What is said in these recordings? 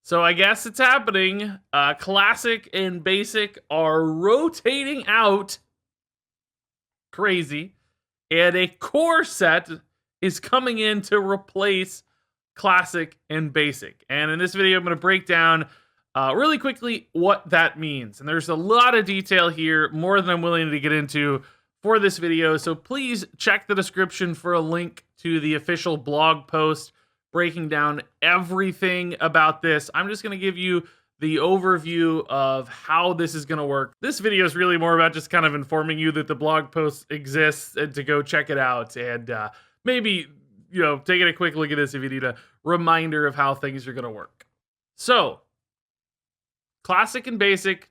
So I guess it's happening. Classic and basic are rotating out. Crazy. And a core set is coming in to replace classic and basic. And in this video, I'm going to break down really quickly what that means. And there's a lot of detail here, more than I'm willing to get into for this video. So please check the description for a link to the official blog post breaking down everything about this. I'm just going to give you the overview of how this is going to work. This video is really more about just kind of informing you that the blog post exists and to go check it out and maybe, taking a quick look at this if you need a reminder of how things are going to work. So, classic and basic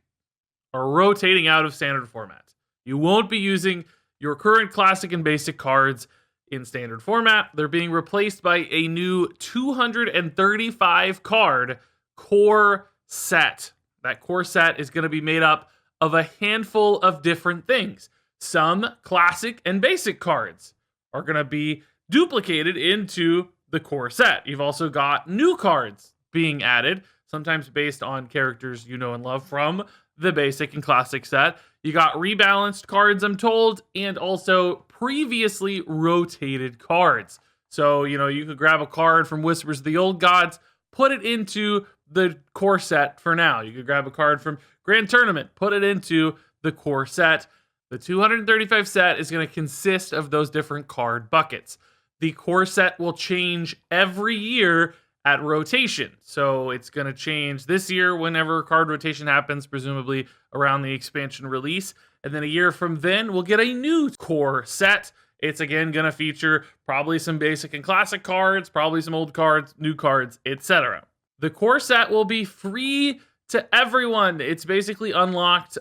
are rotating out of standard formats. You won't be using your current classic and basic cards in standard format. They're being replaced by a new 235 card core set. That core set is going to be made up of a handful of different things. Some classic and basic cards are going to be duplicated into the core set. You've also got new cards being added, sometimes based on characters you know and love from the basic and classic set. You got rebalanced cards, I'm told, and also previously rotated cards. So, you could grab a card from Whispers of the Old Gods, put it into the core set for now. You could grab a card from Grand Tournament, put it into the core set. The 235 set is going to consist of those different card buckets. The core set will change every year at rotation. So it's going to change this year whenever card rotation happens, presumably around the expansion release. And then a year from then, we'll get a new core set. It's again going to feature probably some basic and classic cards, probably some old cards, new cards, etc. The core set will be free to everyone. It's basically unlocked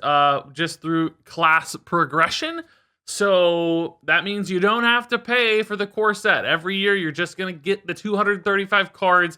just through class progression. So that means you don't have to pay for the core set. Every year, you're just going to get the 235 cards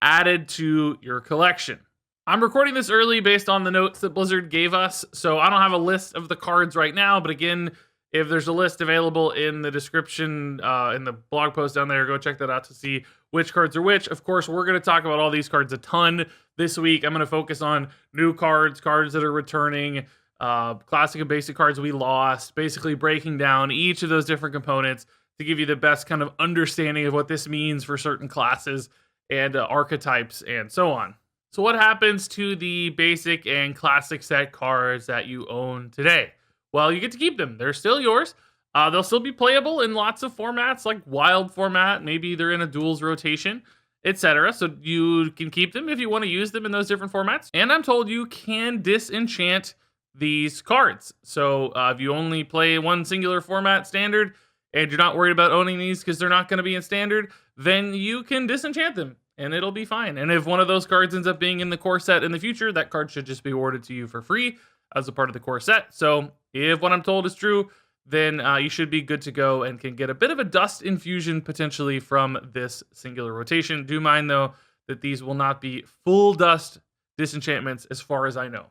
added to your collection. I'm recording this early based on the notes that Blizzard gave us, so I don't have a list of the cards right now, but again, if there's a list available in the description, in the blog post down there, go check that out to see which cards are which. Of course, we're going to talk about all these cards a ton this week. I'm going to focus on new cards, cards that are returning, classic and basic cards we lost, basically breaking down each of those different components to give you the best kind of understanding of what this means for certain classes and archetypes and so on. So what happens to the basic and classic set cards that you own today? Well, you get to keep them. They're still yours. They'll still be playable in lots of formats, like wild format. Maybe they're in a duels rotation, etc. So you can keep them if you want to use them in those different formats. And I'm told you can disenchant these cards. So if you only play one singular format standard and you're not worried about owning these because they're not going to be in standard, then you can disenchant them and it'll be fine. And if one of those cards ends up being in the core set in the future, that card should just be awarded to you for free as a part of the core set. So if what I'm told is true, then you should be good to go and can get a bit of a dust infusion potentially from this singular rotation. Do mind, though, that these will not be full dust disenchantments as far as I know.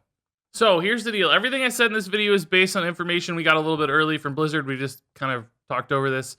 So here's the deal. Everything I said in this video is based on information we got a little bit early from Blizzard. We just kind of talked over this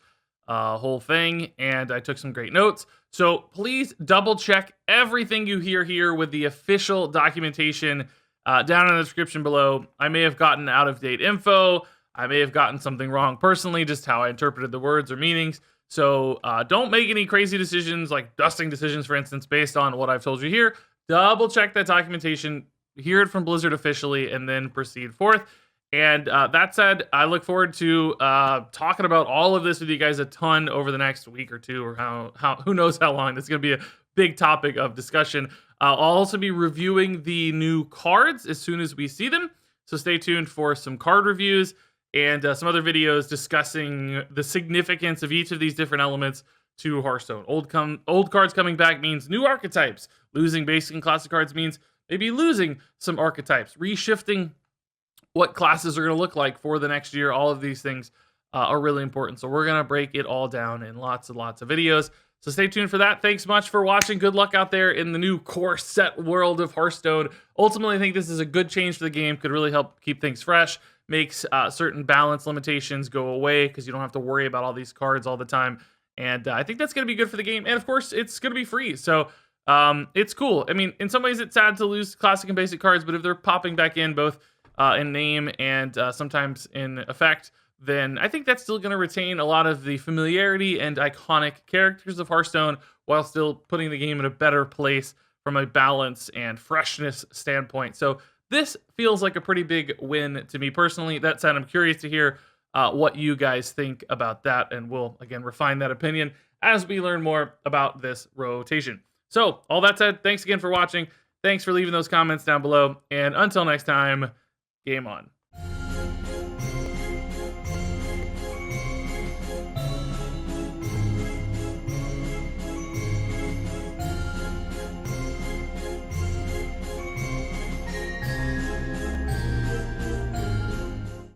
whole thing, and I took some great notes. So please double check everything you hear here with the official documentation down in the description below. I may have gotten out-of-date info. I may have gotten something wrong personally, just how I interpreted the words or meanings. So don't make any crazy decisions, like dusting decisions, for instance, based on what I've told you here. Double check that documentation, hear it from Blizzard officially, and then proceed forth. And that said, I look forward to talking about all of this with you guys a ton over the next week or two, or who knows how long. This is going to be a big topic of discussion. I'll also be reviewing the new cards as soon as we see them. So stay tuned for some card reviews and some other videos discussing the significance of each of these different elements to Hearthstone. Old cards coming back means new archetypes. Losing basic and classic cards means maybe losing some archetypes. Reshifting what classes are going to look like for the next year. All of these things are really important. So we're going to break it all down in lots and lots of videos. So stay tuned for that. Thanks much for watching. Good luck out there in the new core set world of Hearthstone. Ultimately, I think this is a good change for the game. Could really help keep things fresh. Makes certain balance limitations go away because you don't have to worry about all these cards all the time. And I think that's going to be good for the game. And of course, it's going to be free. So It's cool. I mean, in some ways, it's sad to lose classic and basic cards, but if they're popping back in both in name and sometimes in effect, then I think that's still going to retain a lot of the familiarity and iconic characters of Hearthstone while still putting the game in a better place from a balance and freshness standpoint. So this feels like a pretty big win to me personally. That said, I'm curious to hear what you guys think about that, and we'll again refine that opinion as we learn more about this rotation. So all that said, thanks again for watching. Thanks for leaving those comments down below, and until next time, game on.